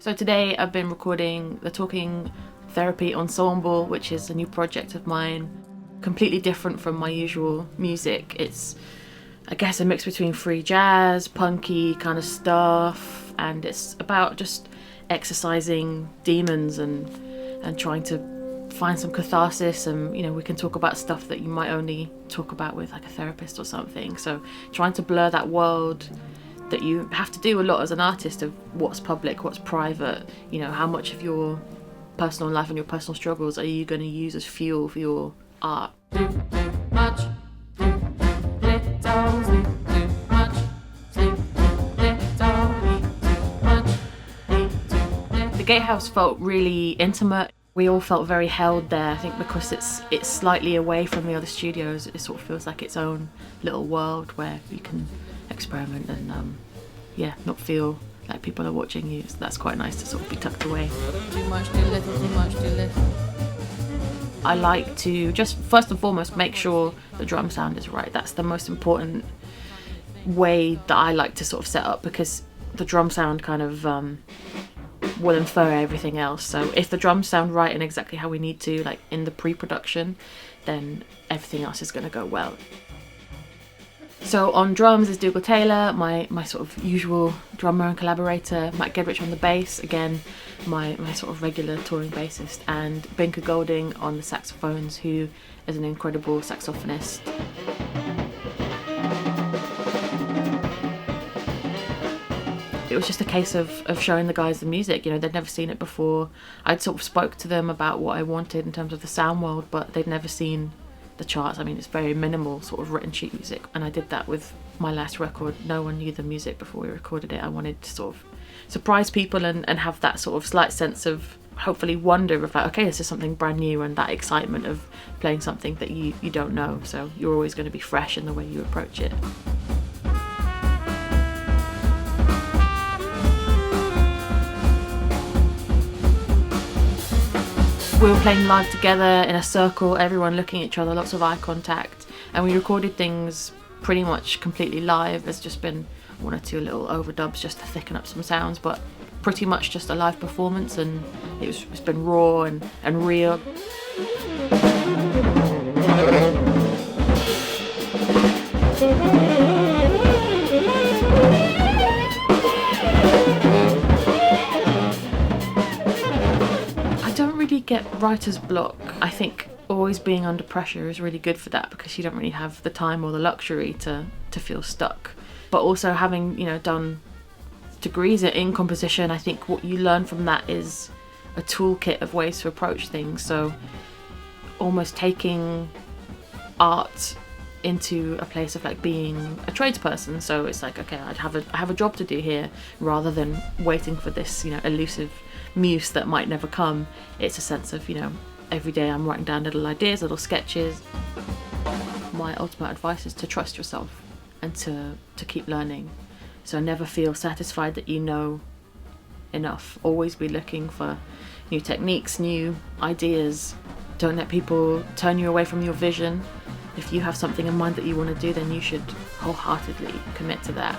So today I've been recording the Talking Therapy Ensemble, which is a new project of mine, completely different from my usual music. It's, I guess, a mix between free jazz, punky kind of stuff, and it's about just exercising demons and trying to find some catharsis, and we can talk about stuff that you might only talk about with like a therapist or something. So trying to blur that world that you have to do a lot as an artist of what's public, what's private, how much of your personal life and your personal struggles are you going to use as fuel for your art. Too much, too little, sleep too much, sleep too little, eat too much, eat too little. The Gatehouse felt really intimate. We all felt very held there, I think, because it's slightly away from the other studios. It sort of feels like its own little world where you can experiment and not feel like people are watching you. So that's quite nice to sort of be tucked away. Too much, too little, too much, too little. I like to just first and foremost make sure the drum sound is right. That's the most important way that I like to sort of set up, because the drum sound kind of will infer everything else. So if the drums sound right and exactly how we need to, like in the pre-production, then everything else is going to go well. So on drums is Dougal Taylor, my sort of usual drummer and collaborator, Matt Gedrich on the bass, again my sort of regular touring bassist, and Binka Golding on the saxophones, who is an incredible saxophonist. It was just a case of showing the guys the music. They'd never seen it before. I'd sort of spoke to them about what I wanted in terms of the sound world, but they'd never seen the charts. I mean, it's very minimal sort of written sheet music, and I did that with my last record. No one knew the music before we recorded it. I wanted to sort of surprise people and have that sort of slight sense of hopefully wonder of like, okay, this is something brand new, and that excitement of playing something that you don't know, so you're always going to be fresh in the way you approach it. We were playing live together in a circle, everyone looking at each other, lots of eye contact, and we recorded things pretty much completely live. There's just been one or two little overdubs just to thicken up some sounds, but pretty much just a live performance, and it's been raw and real. Get writer's block. I think always being under pressure is really good for that, because you don't really have the time or the luxury to feel stuck. But also having done degrees in composition, I think what you learn from that is a toolkit of ways to approach things. So almost taking art into a place of like being a tradesperson. So it's like, okay, I have a job to do here, rather than waiting for this elusive muse that might never come. It's a sense of every day I'm writing down little ideas, little sketches. My ultimate advice is to trust yourself and to keep learning. So never feel satisfied that you know enough. Always be looking for new techniques, new ideas. Don't let people turn you away from your vision. If you have something in mind that you want to do, then you should wholeheartedly commit to that.